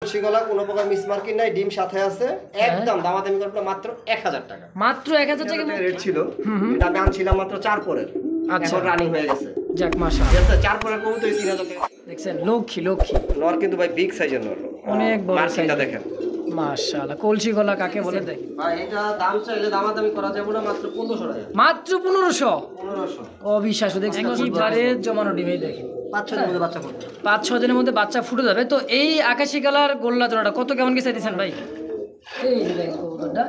কলসিগলা কোনো প্রকার miss marking নাই, ডিম সাথে আছে, একদম দামাদামি করবে মাত্র 1000 টাকা। মাত্র 1000 টাকা রেট ছিল, এটা আমি আনছিলাম মাত্র 4 পরের। আচ্ছা, এখন রানিং হয়ে গেছে। যাক মাশাআল্লাহ, ঠিক আছে, 4 পরের কবুতর 3000 টাকা। দেখছেন লক্ষ্মী লক্ষ্মী নর কিন্তু ভাই বিগ সাইজের নর, অনেক বড় মার্কিংটা সাইজ দেখেন মাশাআল্লাহ। কলসি গলা কাকে বলে দেখ ভাই, এটা দাম চাইলে দামাদামি করা যাবে না, মাত্র 1500 টাকা। মাত্র 1500 1500 অবিশ্বাস্য। দেখছেন কিবারে জমানো ডিমেই দেখেন 5-6 দিনের মধ্যে বাচ্চা করবে, 5-6 দিনের মধ্যে বাচ্চা ফুটে যাবে। তো এই আকাশি কালার গোল্লা জোড়াটা কত কেমন কি চাইতেছেন ভাই? এই যে দেখেন কবুতরটা,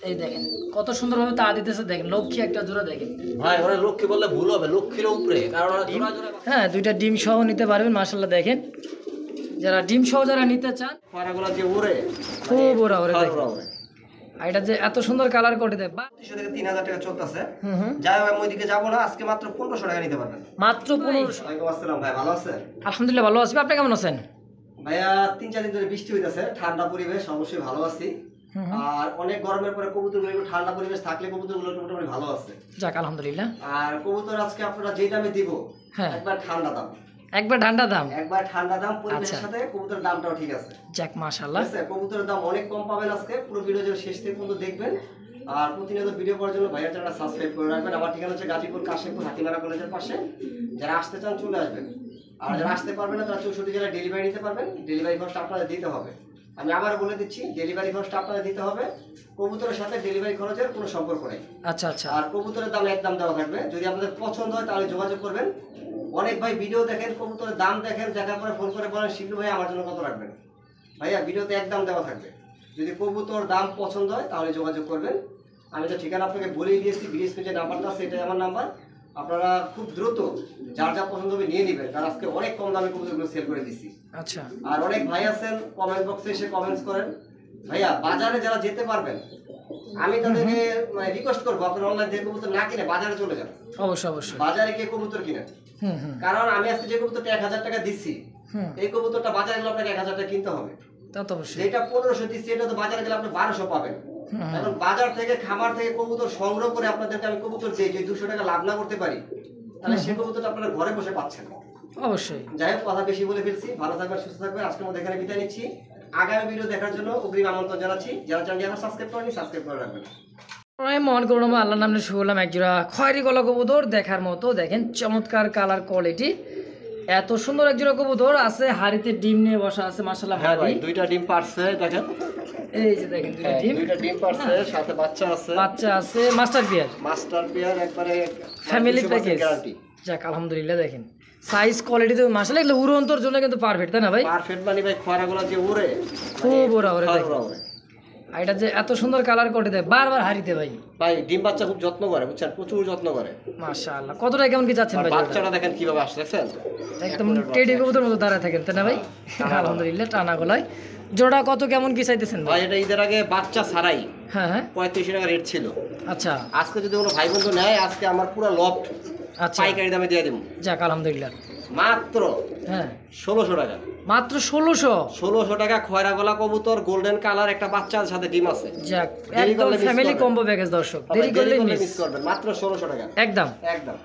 এই দেখেন কত সুন্দরভাবে তা দিতেছে, দেখেন লক্ষ্মী একটা জোড়া দেখেন ভাই। ওরা লক্ষ্মী বললে ভুল হবে, লক্ষ্মীর উপরে, কারণ ওরা জোড়া জোড়া। হ্যাঁ, দুইটা ডিম সহ নিতে পারবেন মাশাআল্লাহ। দেখেন যারা ডিম সহ যারা নিতে চান, পায়রাগুলো যে উড়ে খুব ওরা ওরে দেখেন। ওরে আর এটা যে এত সুন্দর কালার করে দেয়, 200 থেকে 3000 টাকা চলতেছে। যাই হোক, আমি ওইদিকে যাবো না, আজকে মাত্র 1500 টাকা নিতে পারবেন। মাত্র 1500। ওয়ালাইকুম আসসালাম ভাই, ভালো আছেন? আলহামদুলিল্লাহ ভালো আছি, আপনি কেমন আছেন? ভাইয়া 3-4 দিন ধরে বৃষ্টি হইতাছে, ঠান্ডা পরিবেশ, অবশ্যই ভালো আছি। আর অনেক গরমের পরে কবুতরগুলো একটু ঠান্ডা পরিবেশ থাকলে কবুতরগুলো মোটামুটি ভালো আছে। যাক আলহামদুলিল্লাহ। আর কবুতর আজকে আপনারা যে দামে দিব, হ্যাঁ, একবার ঠান্ডা দাম, একবার ঠান্ডা দাম, একবার ঠান্ডা দাম, পরিবেশের সাথে কবুতরের দামটাও ঠিক আছে। যাক মাশাআল্লাহ। ঠিক আছে, কবুতরের দাম অনেক কম পাবেন আজকে, পুরো ভিডিও যে শেষ থেকে পর্যন্ত দেখবেন। আর প্রতিনিয়ত ভিডিও পাওয়ার জন্য ভাইয়ার চ্যানেলটা সাবস্ক্রাইব করে রাখবেন। আমার ঠিকানা হচ্ছে গাজীপুর কাশিমপুর হাতিমারা কলেজের পাশে। যারা আসতে চান চলে আসবেন, আর যারা আসতে পারবেন না তারা 64 জেলায় ডেলিভারি নিতে পারবেন। ডেলিভারি খরচটা আপনাদের দিতে হবে। আমি আবার বলে দিচ্ছি, ডেলিভারি খরচটা আপনাদের দিতে হবে। কবুতরের সাথে ডেলিভারি খরচের কোনো সম্পর্ক নেই। আচ্ছা আচ্ছা। আর কবুতরের দাম একদম দেওয়া থাকবে। যদি আপনাদের পছন্দ হয় তাহলে যোগাযোগ করবেন। অনেক ভাই ভিডিও দেখেন, কবুতরের দাম দেখেন, দেখার পরে ফোন করে বলেন শিবলু ভাই আমার জন্য কত রাখবেন। ভাইয়া ভিডিওতে একদম দেওয়া থাকবে। যদি কবুতর দাম পছন্দ হয় তাহলে যোগাযোগ করবেন। আমি তো ঠিকানা আপনাকে বলেই দিয়েছি, বিএসপি যে নাম্বারটা আছে এটাই আমার নাম্বার। আপনারা খুব দ্রুত যার যা পছন্দ হবে নিয়ে নেবেন, কারণ আজকে অনেক কম দামে কবুতরগুলো সেল করে দিচ্ছি। আচ্ছা। আর অনেক ভাই আছেন কমেন্ট বক্সে এসে কমেন্টস করেন, ভাইয়া বাজারে যারা যেতে পারবেন আমি তাদেরকে রিকোয়েস্ট করবো আপনারা অনলাইন থেকে কবুতর না কিনে বাজারে চলে যান। অবশ্যই অবশ্যই। বাজারে গিয়ে কবুতর কিনেন। কারণ আমি আজকে যে কবুতরটা 1000 টাকা দিচ্ছি, এই কবুতরটা বাজারে গেলে আপনাকে 1000 টাকা কিনতে হবে। তা তো অবশ্যই। যেটা 1500 দিচ্ছি এটা তো বাজারে গেলে আপনি 1200 পাবেন। এখন বাজার থেকে খামার থেকে কবুতর সংগ্রহ করে আপনাদেরকে আমি কবুতর দিই, যে 200 টাকা লাভ না করতে পারি, তাহলে সেই কবুতরটা আপনারা ঘরে বসে পাচ্ছেন। অবশ্যই। যাই হোক, কথা বেশি বলে ফেলছি। ভালো থাকবেন, সুস্থ থাকবেন। আজকের মধ্যে এখানে বিদায় নিচ্ছি। আগামী ভিডিও দেখার জন্য অগ্রিম আমন্ত্রণ জানাচ্ছি। যারা চ্যানেলটি এখন সাবস্ক্রাইব করেনি সাবস্ক্রাইব করে রাখবেন। মন করুন আল্লাহর নামে শুরু করলাম একজোড়া খয়েরি গলা কবুতর দেখার মতো। দেখেন চমৎকার কালার কোয়ালিটি, এত সুন্দর একজোড়া কবুতর আছে। হাড়িতে ডিম নিয়ে বসা আছে মাশাআল্লাহ। হ্যাঁ ভাই, দুইটা ডিম পারছে দেখেন। এই যে দেখেন দুইটা ডিম পারছে, সাথে বাচ্চা আছে। বাচ্চা আছে, মাস্টার পেয়ার একবারে ফ্যামিলি প্যাকেজ। যাক আলহামদুলিল্লাহ। দেখেন সাইজ কোয়ালিটি তো মাশাআল্লাহ, এগুলো উড়ন্তর জন্য কিন্তু পারফেক্ট, তাই না ভাই? পারফেক্ট মানে ভাই খয়রাগুলো যে উড়ে খুব ওরা দেখেন। আর এটা যে এত সুন্দর কালার করে দেয় বারবার হারিতে ভাই। ভাই ডিম বাচ্চা খুব যত্ন করে, বুঝছেন, প্রচুর যত্ন করে মাশাআল্লাহ। কতটা কেমন কি যাচ্ছেন ভাই? বাচ্চাটা দেখেন কিভাবে আসছে, দেখছেন একদম টেডি কবুতর মতো দাঁড়ায় থাকেন, তাই না ভাই? আলহামদুলিল্লাহ। টানা গলায় জোড়া কত কেমন কি চাইতেছেন ভাই? এটা ঈদের আগে বাচ্চা ছাড়াই হ্যাঁ 35 টাকা রেট ছিল। আচ্ছা। আজকে যদি কোনো ভাই বন্ধু নেয়, আজকে আমার পুরো লফট পাইকারি দামে দিয়ে দেব। যাক আলহামদুলিল্লাহ। মাত্র 1600 টাকা। মাত্র 1600 টাকা খয়রা গলা কবুতর, গোল্ডেন কালার, একটা বাচ্চার সাথে ডিম আছে। যাক একদম ফ্যামিলি কম্বো প্যাকেজ দর্শক, দেরি করলে মিস করবেন। মাত্র 1600 টাকা একদম একদম।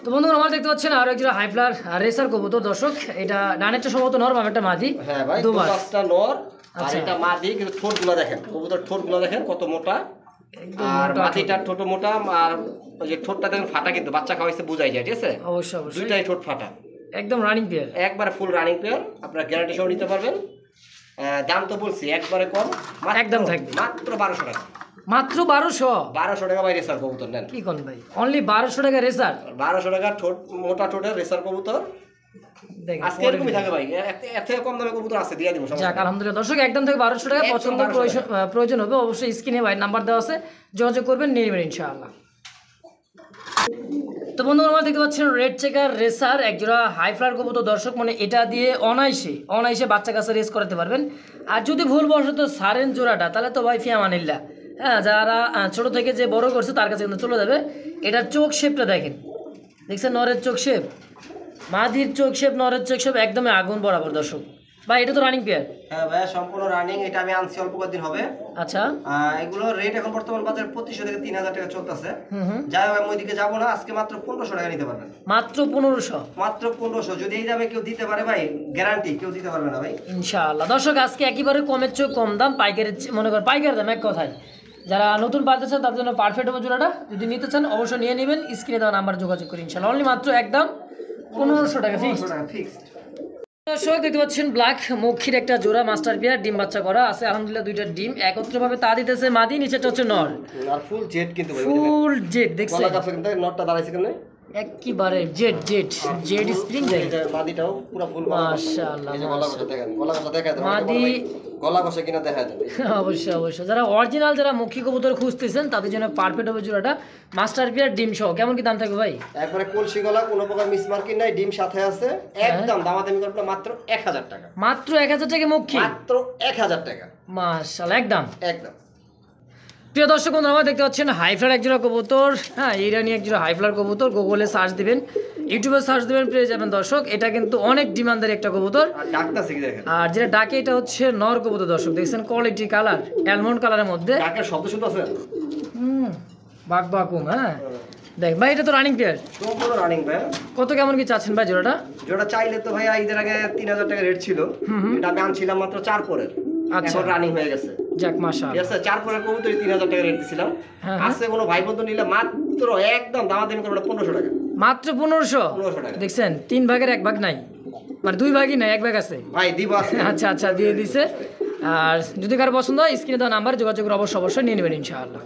তো বন্ধুরা আমার দেখতে পাচ্ছেন আরো একটা হাইফ্লার রেসার কবুতর দর্শক। এটা ডানেরটা সম্ভবত নর, বামেরটা মাদি। হ্যাঁ ভাই, দুটো নর আর এটা মাদি। কিন্তু ঠোঁটগুলো দেখেন, কবুতর ঠোঁটগুলো দেখেন কত মোটা, আর মাদিটা ছোট মোটা, আর ওই যে ঠোঁটটা দেখেন ফাটা, কিন্তু বাচ্চা খাওয়াইছে বুঝাই যায়। ঠিক আছে, অবশ্যই অবশ্যই দুইটাই ঠোঁট ফাটা, একদম রানিং পেয়ার, একবারে ফুল রানিং পেয়ার। আপনারা গ্যারান্টি সহ নিতে পারবেন। দাম তো বলছি একবারে কম, একদম থাকবে মাত্র 1200 টাকা। মাত্র 1200 টাকা ভাই রেসার কবুতর নেন। কি কোন ভাই? অনলি 1200 টাকা রেসার? 1200 টাকা ঠোঁট মোটা ঠোঁটের রেসার কবুতর। আজকে এরকমই থাকে ভাই, এর থেকে কম দামে কবুতর আছে, দিয়ে দিব। যাক আলহামদুলিল্লাহ দর্শক, একদম থেকে 1200 টাকা। পছন্দ প্রয়োজন হবে অবশ্যই স্ক্রিনে ভাই নাম্বার দেওয়া আছে, যোগাযোগ করবেন, নিয়ে নেবেন ইনশাআল্লাহ। তো বন্ধুরা আমরা দেখতে পাচ্ছেন রেড চেকার রেসার একজোড়া হাই ফ্লার কবুতর দর্শক। মানে এটা দিয়ে অনায়াসে বাচ্চা কাছে রেস করাতে পারবেন। আর যদি ভুলবশত সারেন জোড়াটা, তাহলে তো ভাই ফিয়ামানিল্লাহ। হ্যাঁ, যারা ছোট থেকে যে বড় করছে তার কাছে কিন্তু চলে যাবে। এটার চোখ শেপটা দেখেন, দেখছেন নরের চোখ শেপ, মাদির চোখ শেপ, নরের চোখ শেপ একদমই আগুন বরাবর দর্শক। ভাই এটা তো রানিং পেয়ার। হ্যাঁ ভাইয়া সম্পূর্ণ রানিং, এটা আমি আনছি অল্প কয়েকদিন হবে। আচ্ছা এগুলো রেট এখন বর্তমান বাজারে 2500 থেকে 3000 টাকা চলতেছে। হুম যাই হোক আমি ওইদিকে যাবো না, আজকে মাত্র 1500 টাকা নিতে পারবেন। মাত্র 1500। মাত্র 1500, যদি এই দামে কেউ দিতে পারে ভাই গ্যারান্টি কেউ দিতে পারবে না ভাই। ইনশাআল্লাহ দর্শক আজকে একেবারে কমের চেয়ে কম দাম, পাইকারি মনে করেন পাইকারি দাম এক কথায়। যারা নতুন পাচ্ছেন তাদের জন্য পারফেক্ট হবে জোড়াটা। যদি নিতে চান অবশ্যই নিয়ে নেবেন, স্ক্রিনে দেওয়া নাম্বার যোগাযোগ করি ইনশাআল্লাহ। অনলি মাত্র একদম 1500 টাকা ফিক্সড। 1500 টাকা ফিক্সড। দর্শক দেখতে পাচ্ছেন ব্ল্যাক মক্ষীর একটা জোড়া মাস্টার পেয়ার, ডিম বাচ্চা করা আছে আলহামদুলিল্লাহ। দুইটা ডিম একত্রভাবে তা দিতেছে মাদি, নিচেটা হচ্ছে নর। আর ফুল জেড কিন্তু ভাই, ফুল জেড দেখছেন, গলা কাছে কিন্তু নটটা দাঁড়াইছে কেন একেবারে জেড জেড জেড স্প্রিং এই দেখেন যে মাদিটাও পুরো ফুল মাশাআল্লাহ। এই যে গলা কষা দেখেন, গলা কষা দেখা যায় মাদি গলা কষা কিনা দেখা যায়। অবশ্যই অবশ্যই যারা অরিজিনাল যারা মক্ষী কবুতর খুঁজতেছেন তাদের জন্য পারফেক্ট হবে জোড়াটা মাস্টার পেয়ার ডিম সহ। কেমন কি দাম থাকবে ভাই? একবারে কলসি গলা, কোনো প্রকার মিস মার্কিং নাই, ডিম সাথে আছে, একদম দামাদামি করবে মাত্র 1000 টাকা। মাত্র 1000 টাকা মক্ষী, মাত্র 1000 টাকা মাশাআল্লাহ একদম একদম। প্রিয় দর্শক বন্ধুরা আমরা দেখতে পাচ্ছেন হাইফ্লার একজোড়া কবুতর, হ্যাঁ ইরানি একজোড়া হাইফ্লার কবুতর। গুগলে সার্চ দিবেন, ইউটিউবে সার্চ দিবেন, পেয়ে যাবেন দর্শক। এটা কিন্তু অনেক ডিমান্ডের একটা কবুতর। আর ডাকটা শিখে দেখেন, আর যেটা ডাকে এটা হচ্ছে নর কবুতর দর্শক, দেখছেন কোয়ালিটি কালার অ্যালমন্ড কালারের মধ্যে। ডাকের শব্দ শুনতেছেন? বাক বাকুম। হ্যাঁ দেখ ভাই এটা তো রানিং পেয়ার, সম্পূর্ণ রানিং ভাই। কত কেমন কি চাচ্ছেন ভাই জোড়াটা? যেটা চাইলে তো ভাই ঈদের আগে 3000 টাকা রেট ছিল, এটা আমি আনছিলাম মাত্র 4 পরের, আচ্ছা। এখন রানিং হয়ে গেছে। যাক মাশাআল্লাহ, ঠিক আছে 4 পরের কবুতর 3000 টাকা রেট দিছিলাম। হ্যাঁ। আজকে কোনো ভাই বন্ধু নিলে মাত্র একদম দামাদামি করবে 1500 টাকা। মাত্র 1500। 1500 টাকা দেখছেন 3 ভাগের 1 ভাগ নাই, মানে 2 ভাগই নাই, 1 ভাগ আছে। ভাই দিব আছে। আচ্ছা আচ্ছা দিয়ে দিছে। আর যদি কারো পছন্দ হয় স্ক্রিনে দেওয়া নাম্বার যোগাযোগ করে অবশ্যই নিয়ে নেবেন ইনশাআল্লাহ।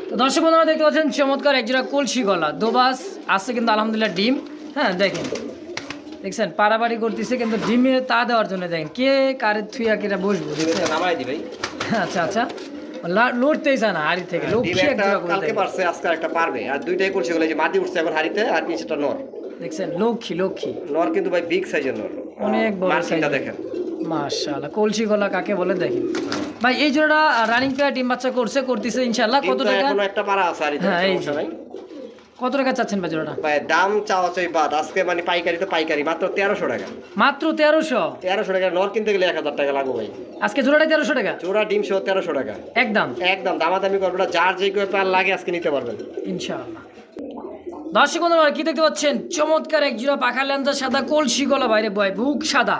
তো দর্শক বন্ধুরা দেখতে পাচ্ছেন চমৎকার একজোড়া কলসি গলা দোবাস আছে কিন্তু আলহামদুলিল্লাহ ডিম। হ্যাঁ দেখেন দেখছেন পাড়াপাড়ি করতেছে কিন্তু ডিমে তা দেওয়ার জন্য দেখেন কে কারে থুইয়া কেটা বসবো। নামাই দি ভাই। আচ্ছা আচ্ছা লড়তেই চায় না হাড়ি থেকে, লক্ষ্মী একটা একজোড়া করে কালকে দেখেন। পারছে, আজকে একটা পারবে। আর দুইটাই করছে বলে যে মাটি উঠছে এখন হাড়িতে, আর নিচেটা নর। দেখছেন লক্ষ্মী লক্ষ্মী নর কিন্তু ভাই বিগ সাইজের নর, অনেক বড় সাইজ মার্কিংটা দেখেন মাশাআল্লাহ। কলসি গলা কাকে বলে দেখেন ভাই। এই জোড়াটা রানিং পেয়ার ডিম বাচ্চা করতেছে ইনশাআল্লাহ। কত কিন্তু টাকা? এখনো একটা পারা আছে হাড়িতে, হ্যাঁ, এই সমস্যা নাই। কত টাকা চাচ্ছেন ভাই জোড়াটা? ভাই দাম চাওয়া চাই বাদ, আজকে মানে পাইকারি তো পাইকারি মাত্র 1300 টাকা। মাত্র 1300। 1300 টাকা নর কিনতে গেলে 1000 টাকা লাগবে ভাই। আজকে জোড়াটা 1300 টাকা জোড়া ডিম সহ 1300 টাকা একদম একদম। দামাদামি করবে না, যার যে কেউ পার লাগে আজকে নিতে পারবেন ইনশাআল্লাহ। দর্শক বন্ধুরা কি দেখতে পাচ্ছেন চমৎকার এক জোড়া পাখা ল্যাঞ্জা সাদা কলসি গলা, বাইরে বয় বুক সাদা,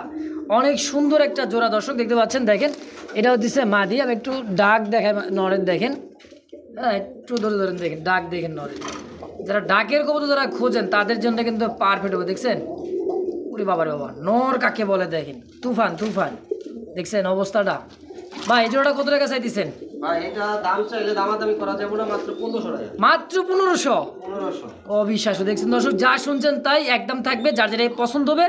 অনেক সুন্দর একটা জোড়া দর্শক দেখতে পাচ্ছেন। দেখেন এটা হচ্ছে মাদি। আমি একটু ডাক দেখাই নরের, দেখেন হ্যাঁ একটু ধরে ধরেন দেখেন ডাক দেখেন নরের। যারা ডাকের কবুতর যারা খোঁজেন তাদের জন্য কিন্তু পারফেক্ট হবে। দেখছেন ওরে বাবারে বাবা, নর কাকে বলে দেখেন, তুফান তুফান। দেখছেন অবস্থাটা ভাই। এই জোড়াটা কত টাকা চাইতেছেন ভাই? এটা দাম চাইলে দামাদামি করা যাবে না, মাত্র 1500 টাকা। মাত্র 1500। 1500 অবিশ্বাস্য। দেখছেন দর্শক যা শুনছেন তাই একদম থাকবে। যার যেটা পছন্দ হবে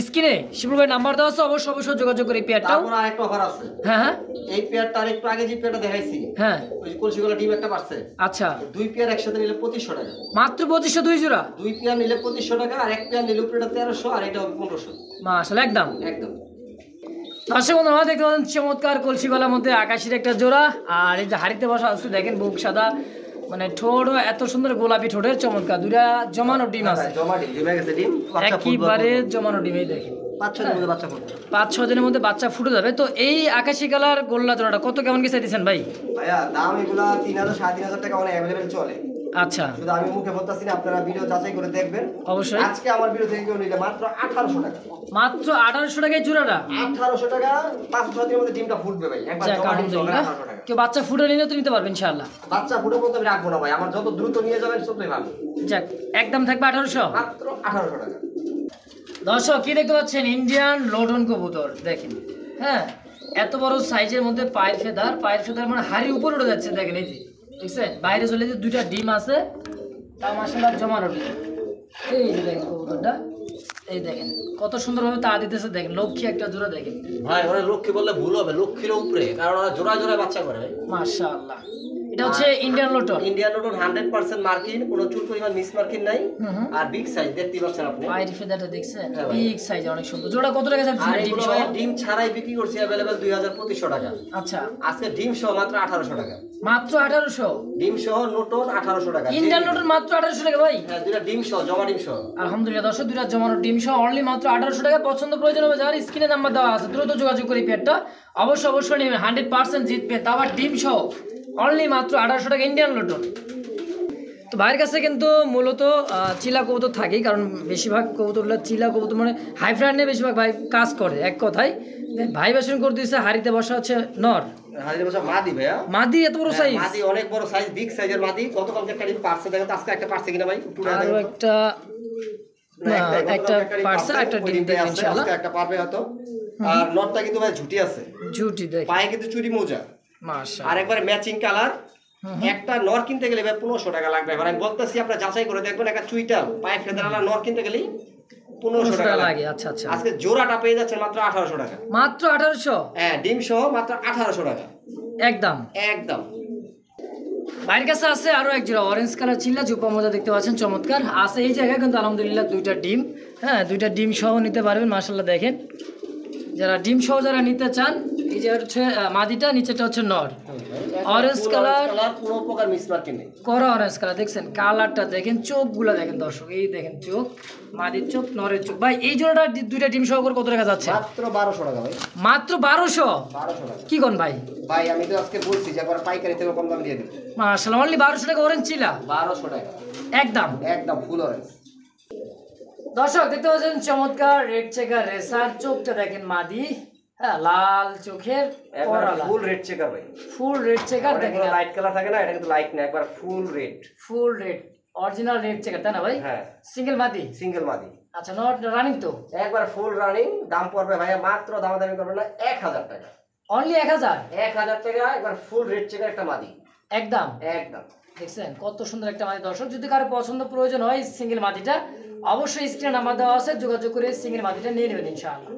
স্ক্রিনে শিবুল ভাই নাম্বার দেওয়া আছে, অবশ্যই যোগাযোগ করে এই পেয়ারটাও। তারপর আরেকটা অফার আছে। হ্যাঁ হ্যাঁ এই পেয়ারটা আরেকটু আগে যে পেয়ারটা দেখাইছি, হ্যাঁ ওই কলসিগুলো ডিম একটা পারছে, আচ্ছা দুই পেয়ার একসাথে নিলে 2500 টাকা। মাত্র 2500 দুই জোড়া। দুই পেয়ার নিলে 2500 টাকা, আর এক পেয়ার নিলে উপরেটা 1300, আর এটা হবে 1500 মাশাআল্লাহ একদম একদম। দর্শক বন্ধুরা দেখতে পাচ্ছেন চমৎকার কলসি গলার মধ্যে আকাশের একটা জোড়া। আর এই যে হাড়িতে বসা আছে দেখেন বুক সাদা, মানে ঠোঁটও এত সুন্দর গোলাপি ঠোঁটের চমৎকার। দুইটা জমানো ডিম আছে, জমা ডিম জমে গেছে, ডিম বাচ্চা ফুটবে। একেবারে জমানো ডিম। এই দেখেন 5-6 দিনের মধ্যে বাচ্চা ফুটবে। 5-6 দিনের মধ্যে বাচ্চা ফুটে যাবে। তো এই আকাশি কালার গোল্লা জোড়াটা কত কেমন কি চাইতেছেন ভাই? ভাইয়া দাম এগুলা 3000-3500 টাকা অনেক অ্যাভেলেবেল চলে। আচ্ছা শুধু আমি মুখে বলতাছি না, আপনারা ভিডিও যাচাই করে দেখবেন। অবশ্যই। আজকে আমার ভিডিও থেকে কেউ নিলে মাত্র 1800 টাকা। মাত্র 1800 টাকায় জোড়াটা। 1800 টাকা, 5-6 দিনের মধ্যে ডিমটা ফুটবে ভাই। একবার যাক জমা ডিম জমে আলহামদুলিল্লাহ। 1800 টাকা। কেউ বাচ্চা ফুটে নিলে তো নিতে পারবেন ইনশাআল্লাহ। বাচ্চা ফুটে পর্যন্ত আমি রাখবো না ভাই, আমার যত দ্রুত নিয়ে যাবেন ততই ভালো। যাক একদম থাকবে 1800। মাত্র 1800 টাকা। দর্শক কি দেখতে পাচ্ছেন ইন্ডিয়ান লোডন কবুতর দেখেন। হ্যাঁ এত বড় সাইজের মধ্যে পায়ের ফেদার মানে হাড়ির উপর উঠে যাচ্ছে। দেখেন এই যে দেখছেন বাইরে চলে যে দুইটা ডিম আছে, তাও মাশাআল্লাহ জমানো ডিম। এই যে দেখেন কবুতরটা, এই দেখেন কত সুন্দরভাবে তা দিতেছে। দেখেন লক্ষ্মী একটা জোড়া দেখেন ভাই ওরা লক্ষ্মী বললে ভুল হবে, লক্ষ্মীর উপরে, কারণ ওরা জোড়া জোড়া বাচ্চা করে। মাশাআল্লাহ এটা হচ্ছে ইন্ডিয়ান লোটন। ইন্ডিয়ান লোটন 100% মার্কিন, কোনো চুল পরিমাণ মিস মার্কিন নাই। আর বিগ সাইজ দেখতে পাচ্ছেন আপনি, পায়ের ফেদারটা দেখছেন, বিগ সাইজ, অনেক সুন্দর। জোড়া কত টাকা যাচ্ছে ডিম সহ? ডিম ছাড়াই বিক্রি করছি अवेलेबल 2200 টাকা। আচ্ছা, আজকে ডিম সহ মাত্র 1800 টাকা। মাত্র 1800? ডিম সহ লোটন 1800 টাকা। ইন্ডিয়ান লোটন মাত্র 1800 টাকা ভাই? হ্যাঁ, দুইটা ডিম সহ, জমা ডিম সহ। আলহামদুলিল্লাহ দর্শক, দুইটা জমানো ডিম সহ অনলি মাত্র 1800 টাকা। পছন্দ প্রয়োজন হবে যার, স্ক্রিনে নাম্বার দেওয়া আছে, দ্রুত যোগাযোগ করে পেয়ারটা অবশ্যই নেবেন, 100% জিতবে। তা আবার ডিম সহ অনলি মাত্র 1800 টাকা ইন্ডিয়ান লোটন। তো ভাইয়ের কাছে কিন্তু মূলত চিলা কবুতর থাকেই, কারণ বেশিরভাগ কবুতরগুলো চিলা কবুতর মানে হাই ফ্লাইট নিয়ে বেশিরভাগ ভাই কাজ করে। এক কথায় ভাই বেশন করে দিয়েছে, হাড়িতে বসা হচ্ছে নর, হাড়িতে বসা মাদি। ভাইয়া মাদি এত বড় সাইজ? মাদি অনেক বড় সাইজ, বিগ সাইজের মাদি। গতকালকে একটা ডিম পারছে, দেখো তো আজকে একটা পারছে কিনা ভাই? আরো একটা পার্সেল, একটা ডিম দেবে ইনশাআল্লাহ, একটা পারবে হয়তো। আর নটটা কিন্তু ভাই ঝুটি আছে, ঝুটি দেখ, পায়ে কিন্তু চুরি মোজা, মাশাআল্লাহ। আর একবার ম্যাচিং কালার। একটা নর কিনতে গেলে ভাই 1500 টাকা লাগবে। এবার আমি বলতেছি, আপনারা যাচাই করে দেখবেন, একটা চুইটাল পায়ে ফেদারওয়ালা নর কিনতে গেলেই 1500 টাকা লাগে। আচ্ছা আচ্ছা, আজকে জোড়াটা পেয়ে যাচ্ছেন মাত্র 1800 টাকা। মাত্র 1800? হ্যাঁ, ডিম সহ মাত্র 1800 টাকা একদম একদম। ভাইয়ের কাছে আছে আরো এক জোড়া অরেঞ্জ কালার চিল্লা জুপা মোজা, দেখতে পাচ্ছেন চমৎকার আছে এই জায়গায় কিন্তু আলহামদুলিল্লাহ দুইটা ডিম। হ্যাঁ, দুইটা ডিম সহ নিতে পারবেন মাশাআল্লাহ। দেখেন, যারা ডিম সহ যারা নিতে চান, এই যে হচ্ছে মাদিটা, নিচেটা হচ্ছে নর। অরেঞ্জ কালার, কোনো প্রকার মিসমার্কিং নেই, করা অরেঞ্জ কালার। দেখছেন কালারটা, দেখেন চোখগুলো দেখেন দর্শক, এই দেখেন চোখ, মাদির চোখ, নরের চোখ। ভাই এই জোড়াটা দুইটা ডিম সহ করে কত টাকা যাচ্ছে? মাত্র 1200 টাকা ভাই। মাত্র 1200? 1200 টাকা। কি কোন ভাই? ভাই আমি তো আজকে বলছি যে একবার পাইকারি থেকে কম দাম দিয়ে দিই। মাশাআল্লাহ, অনলি 1200 টাকা অরেঞ্জ চিলা? 1200 টাকা একদম একদম ফুল অরেঞ্জ। দর্শক দেখতে পাচ্ছেন চমৎকার রেড চেকার রেসার, চোখটা দেখেন মাদি, হ্যাঁ লাল চোখের, ফুল রেড চেকার ভাই, ফুল রেড চেকার। দেখেন লাইট কালার থাকে না, এটা কিন্তু লাইট না, একবার ফুল রেড, ফুল রেড অরিজিনাল রেড চেকার, তাই না ভাই? হ্যাঁ, সিঙ্গেল মাদি, সিঙ্গেল মাদি। আচ্ছা, নট রানিং তো? একবার ফুল রানিং। দাম পড়বে ভাইয়া মাত্র, দামাদামি করবে না, 1000 টাকা। অনলি 1000? 1000 টাকা একবার ফুল রেড চেকার একটা মাদি একদম একদম। দেখছেন কত সুন্দর একটা মাদি। দর্শক যদি কারো পছন্দ প্রয়োজন হয় সিঙ্গেল মাদিটা, অবশ্যই স্ক্রিনে নাম্বার দেওয়া আছে, যোগাযোগ করে সিঙ্গেল মাদিটা নিয়ে নেবেন ইনশাআল্লাহ।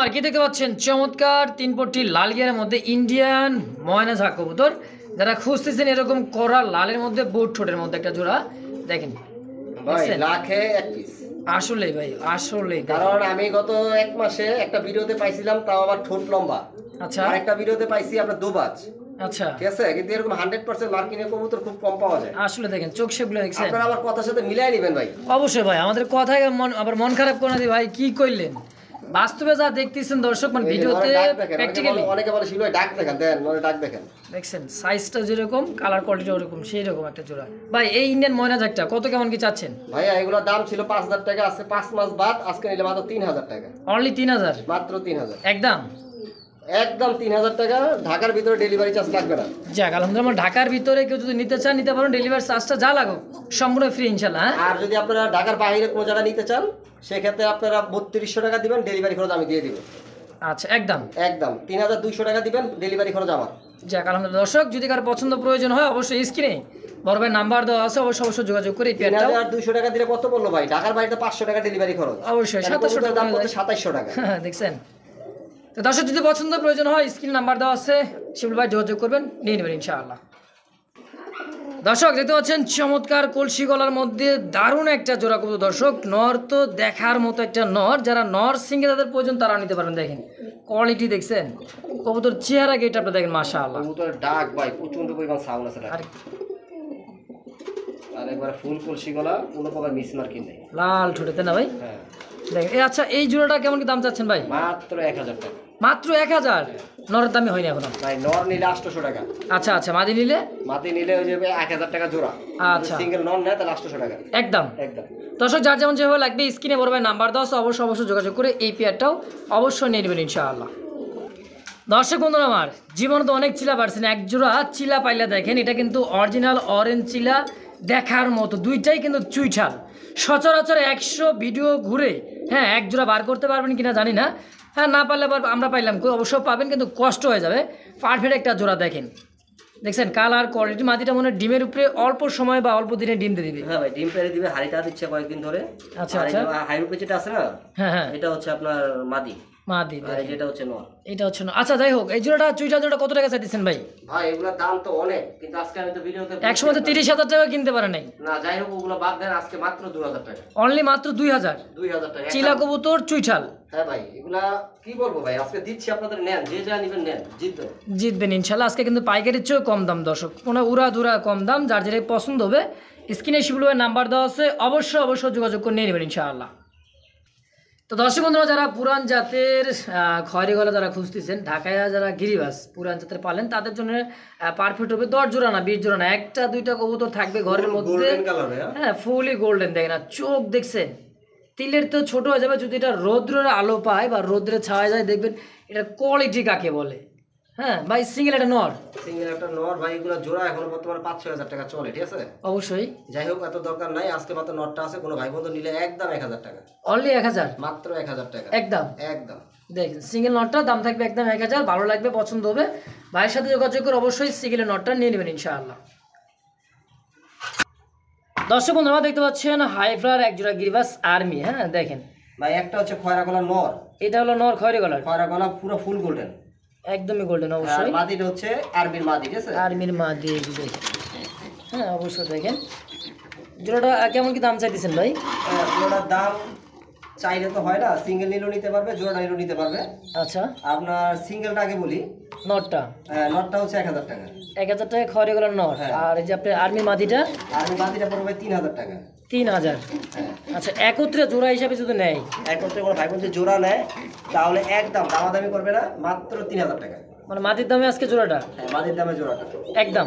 আর কি দেখতে পাচ্ছেন চমৎকার 3 পট্টি লাল গিয়ারের মধ্যে ইন্ডিয়ান ময়না ঝাঁক কবুতর। যারা খুঁজতেছেন এরকম করা লালের মধ্যে বোট ঠোঁটের মধ্যে একটা জোড়া, দেখেন ভাই লাখে এক পিস। আসলে ভাই আসলে, কারণ আমি গত 1 মাসে একটা ভিডিওতে পাইছিলাম, তাও আবার ঠোঁট লম্বা। আচ্ছা, আর একটা ভিডিওতে পাইছি আপনার দোবাজ। আচ্ছা, ঠিক আছে, কিন্তু এরকম 100% মার্কিনের কবুতর খুব কম পাওয়া যায়। আসলে দেখেন চোখ শেপগুলো দেখছেন। আপনারা আমার কথার সাথে মিলাই নেবেন ভাই। অবশ্যই ভাই, আমাদের কথায় আবার মন খারাপ করে না দি ভাই, কি কইলেন? বাস্তবে যা দেখতেছেন দর্শক, মানে ভিডিওতে প্র্যাকটিক্যালি অনেকে বলে শিলুয় ডাক দেখেন, দেন নরে ডাক দেখেন, দেখছেন সাইজটা যেরকম, কালার কোয়ালিটি ওরকম, সেই রকম একটা জোড়া। ভাই এই ইন্ডিয়ান ময়না ঝাঁকটা কত কেমন কি চাচ্ছেন? ভাইয়া এগুলোর দাম ছিল 5000 টাকা, আজকে 5 মাস বাদ আজকে নিলে মাত্র 3000 টাকা। অনলি 3000? মাত্র 3000 একদম একদম 3000 টাকা। ঢাকার ভিতরে ডেলিভারি চার্জ লাগবে না। যাক আলহামদুলিল্লাহ, ঢাকার ভিতরে কেউ যদি নিতে চান নিতে পারেন, ডেলিভারি চার্জটা যা লাগুক সম্পূর্ণ ফ্রি ইনশাআল্লাহ। আর যদি আপনারা ঢাকার বাইরে কোনো জায়গা নিতে চান, সেক্ষেত্রে আপনারা 3200 টাকা দিবেন, ডেলিভারি খরচ আমি দিয়ে দিব। আচ্ছা, একদম একদম 3200 টাকা দিবেন, ডেলিভারি খরচ আমার। যাক আলহামদুলিল্লাহ দর্শক, যদি কারো পছন্দ প্রয়োজন হয় অবশ্যই স্ক্রিনে বড় ভাই নাম্বার দেওয়া আছে, অবশ্যই যোগাযোগ করে এই পেয়ারটা। 3200 টাকা দিলে কত বললো ভাই? ঢাকার বাইরে 500 টাকা ডেলিভারি খরচ, অবশ্যই 2700 টাকা দাম পড়ছে 2700 টাকা। দেখছেন তো দর্শক, যদি পছন্দ প্রয়োজন হয় স্ক্রিন নাম্বার দেওয়া আছে, শিবুল ভাই যোগাযোগ করবেন, নিয়ে নেবেন ইনশাআল্লাহ। দর্শক দেখতে পাচ্ছেন চমৎকার কলসি গলার মধ্যে দারুণ একটা জোড়া কবুতর। দর্শক নর তো দেখার মতো একটা নর, যারা নর সিঙ্গে তাদের প্রয়োজন তারা নিতে পারবেন। দেখেন কোয়ালিটি দেখছেন, কবুতর চেহারা গেট আপনি দেখেন মাশাআল্লাহ। কবুতরের ডাক ভাই প্রচন্ড পরিমাণ সাউন্ড আছে। আর একবার ফুল কলসি গলা, কোনো প্রকার মিসমার্কিং নেই, লাল ঠোঁটেতে না ভাই? হ্যাঁ দেখেন। আচ্ছা এই জোড়াটা কেমন কি দাম চাচ্ছেন ভাই? মাত্র 1000 টাকা। মাত্র 1000? নরের দামে হয়নি এখনো ভাই, নর নিলে 800 টাকা। আচ্ছা আচ্ছা, মাদি নিলে? মাদি নিলে ওই যে 1000 টাকা জোড়া। আচ্ছা, সিঙ্গেল নর নেয় তাহলে 800 টাকা একদম একদম। দর্শক যার যেমন যেভাবে লাগবে স্ক্রিনে বড় ভাই নাম্বার দাও, অবশ্যই যোগাযোগ করে এই পেয়ারটাও অবশ্যই নিয়ে নেবেন ইনশাআল্লাহ। দর্শক বন্ধুরা আমার, জীবনে তো অনেক চিলা পারছেন, এক জোড়া চিলা পাইলে দেখেন, এটা কিন্তু অরিজিনাল অরেঞ্জ চিলা দেখার মতো, দুইটাই কিন্তু চুইঠাল। সচরাচর 100 ভিডিও ঘুরে হ্যাঁ এক জোড়া বার করতে পারবেন কিনা জানি না, হ্যাঁ না পারলে আবার আমরা পাইলাম, অবশ্যই পাবেন কিন্তু কষ্ট হয়ে যাবে। পারফেক্ট একটা জোড়া দেখেন, দেখছেন কালার কোয়ালিটি। মাদিটা মনে হয় ডিমের উপরে অল্প সময় বা অল্প দিনে ডিম দিয়ে দিবে। হ্যাঁ ভাই, ডিম পেড়ে দিবে, হাড়িটা দিচ্ছে কয়েকদিন ধরে। আচ্ছা আচ্ছা, হাই রূপে যেটা আছে না, হ্যাঁ হ্যাঁ, এটা হচ্ছে আপনার মাদি। মাদি আর এই যেটা হচ্ছে নর। এটা হচ্ছে না। আচ্ছা যাই হোক, এই জোড়াটা চুইটাল জোড়া কত টাকা চাইতেছেন ভাই? ভাই এগুলোর দাম তো অনেক, কিন্তু আজকে আমি তো ভিডিওতে একসময় তো 30,000 টাকা কিনতে পারে নাই। না, যাই হোক ওগুলো বাদ দেন, আজকে মাত্র 2000 টাকা। অনলি মাত্র 2000 টাকা চিলা কবুতর চুইঠাল। হ্যাঁ ভাই, এগুলা কি বলবো ভাই, আজকে দিচ্ছি আপনাদের, নেন যে যা নেবেন নেন, জিতবেন ইনশাল্লাহ। আজকে কিন্তু পাইকারির চেয়েও কম দাম দর্শক, কোনো উড়া দুরা কম দাম। যার যেটাই পছন্দ হবে স্ক্রিনে শিবুল ভাইয়ের নাম্বার দেওয়া আছে, অবশ্যই যোগাযোগ করে নিয়ে নেবেন ইনশাআল্লাহ। তো দর্শক বন্ধুরা, যারা পুরান জাতের খয়রি গলা যারা খুঁজতেছেন, ঢাকায় যারা গিরিবাস পুরান জাতের পালেন, তাদের জন্য পারফেক্ট হবে। 10 জোড়া না 20 জোড়া না, একটা দুইটা কবুতর থাকবে ঘরের মধ্যে। হ্যাঁ, ফুলি গোল্ডেন, দেখেন না চোখ দেখছেন, তিলের তো ছোট হয়ে যাবে যদি এটা রৌদ্রের আলো পায় বা রৌদ্রে ছাওয়া যায়, দেখবেন এটার কোয়ালিটি কাকে বলে। হ্যাঁ ভাই, সিঙ্গেল একটা নর ভাই, এগুলো জোড়া এখন বর্তমানে 5-6 হাজার টাকা চলে, ঠিক আছে? অবশ্যই। যাই হোক, এত দরকার নাই, আজকে মাত্র নটটা আছে, কোনো ভাই বন্ধু নিলে একদম 1000 টাকা, অনলি 1000, মাত্র 1000 টাকা একদম। একদম দেখেন সিঙ্গেল নটটার দাম থাকবে একদম 1000। ভালো লাগবে, পছন্দ হবে, ভাইয়ের সাথে যোগাযোগ করে অবশ্যই সিঙ্গেল নটটা নিয়ে নেবেন ইনশাআল্লাহ। দর্শক বন্ধুরা, দেখতে পাচ্ছেন হাই ফ্লার একজোড়া গিরিবাস আর্মি। হ্যাঁ দেখেন ভাই, একটা হচ্ছে খয়রা গলা নর, এটা হলো নর খয়রি গলার, খয়রা গলা পুরো ফুল গোল্ডেন, একদমই গোল্ডেন। অবশ্যই মাদিটা হচ্ছে আর্মির মাদি, ঠিক আছে? আর্মির মাদি দেখেন। হ্যাঁ অবশ্যই দেখেন জোড়াটা কেমন কি দাম চাইতেছেন ভাই? জোড়ার দাম চাইলে তো হয় না, সিঙ্গেল নিলেও নিতে পারবে, জোড়া নিলেও নিতে পারবে। আচ্ছা, আপনার সিঙ্গেলটা আগে বলি, নটটা নটটা হচ্ছে 1000 টাকা, 1000 টাকা খয়রি গলার নট। আর এই যে আপনার আর্মির মাদিটা, আর্মির মাদিটা পড়বে 3000 টাকা। 3000। আচ্ছা, একত্রে জোড়া হিসাবে যদি নেয়, একত্রে কোনো ভাই বোন যদি জোড়া নেয় তাহলে একদম দামাদামি করবে না, মাত্র 3000 টাকা। মানে মাটির দামে আজকে জোড়াটা মাদির দামে জোড়াটা একদম।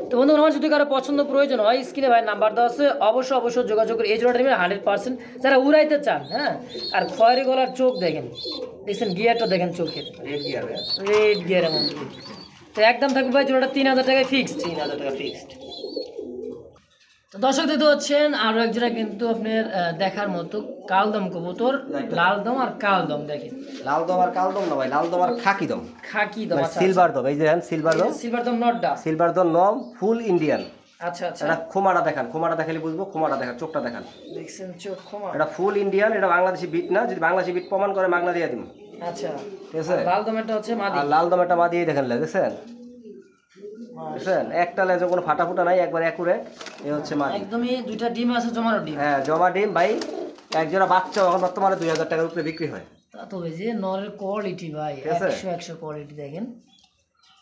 তো বন্ধু, আমার যদি কারো পছন্দ প্রয়োজন হয়, স্ক্রিনে ভাই নাম্বার দেওয়া আছে, অবশ্যই যোগাযোগ করে এই জোড়াটা নেবেন 100%। যারা উড়াইতে চান, হ্যাঁ। আর খয়েরি গলার চোখ দেখেন, দেখছেন গিয়ারটা দেখেন, চোখের রেড গিয়ারের মধ্যে। তো একদম থাকবে ভাই জোড়াটা 3000 টাকায় ফিক্সড। 3000 টাকা ফিক্সড। তো দর্শক দেখতে পাচ্ছেন আরো এক জোড়া কিন্তু আপনার দেখার মতো কালদম কবুতর, লাল দম আর কালদম। দেখেন লাল দম আর কালদম না ভাই, লাল দম আর খাকি দম, খাকি দম। আচ্ছা, সিলভার দম, এই যে সিলভার দম, সিলভার দম নটটা, সিলভার দম নম ফুল ইন্ডিয়ান। আচ্ছা আচ্ছা, এটা খোমাটা দেখান, খোমাটা দেখালে বুঝবো, খোমাটা দেখান, চোখটা দেখান, দেখছেন চোখ খোমা। এটা ফুল ইন্ডিয়ান, এটা বাংলাদেশি বিট না, যদি বাংলাদেশি বিট প্রমাণ করে মাগনা দিয়ে দিন। আচ্ছা, ঠিক আছে? লাল দমেরটা হচ্ছে মাদি, আর লাল দম একটা মাদি দেখেন, দেখছেন দেখছেন, একটা লেজে কোনো ফাটা ফুটা নাই, একবার একুরেট। এই হচ্ছে মাদি, একদমই দুইটা ডিম আছে, জমানো ডিম। হ্যাঁ জমা ডিম ভাই। এক জোড়া বাচ্চা এখন বর্তমানে 2000 টাকার উপরে বিক্রি হয়। তা তো ওই যে নরের কোয়ালিটি ভাই, ঠিক আছে? 100 কোয়ালিটি। দেখেন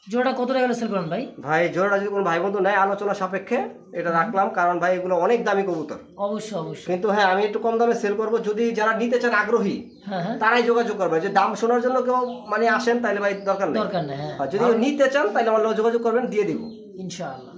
জোড়াটা কত টাকা সেল করেন ভাই? ভাই জোড়াটা যদি কোনো ভাই বন্ধু নেয়, আলোচনা সাপেক্ষে এটা রাখলাম, কারণ ভাই এগুলো অনেক দামি কবুতর। অবশ্যই। কিন্তু হ্যাঁ, আমি একটু কম দামে সেল করব, যদি যারা নিতে চান আগ্রহী হ্যাঁ হ্যাঁ, তারাই যোগাযোগ করবে। যে দাম শোনার জন্য কেউ মানে আসেন তাহলে ভাই দরকার নেই। হ্যাঁ। আর যদি নিতে চান তাহলে আমার যোগাযোগ করবেন, দিয়ে দিব ইনশাআল্লাহ।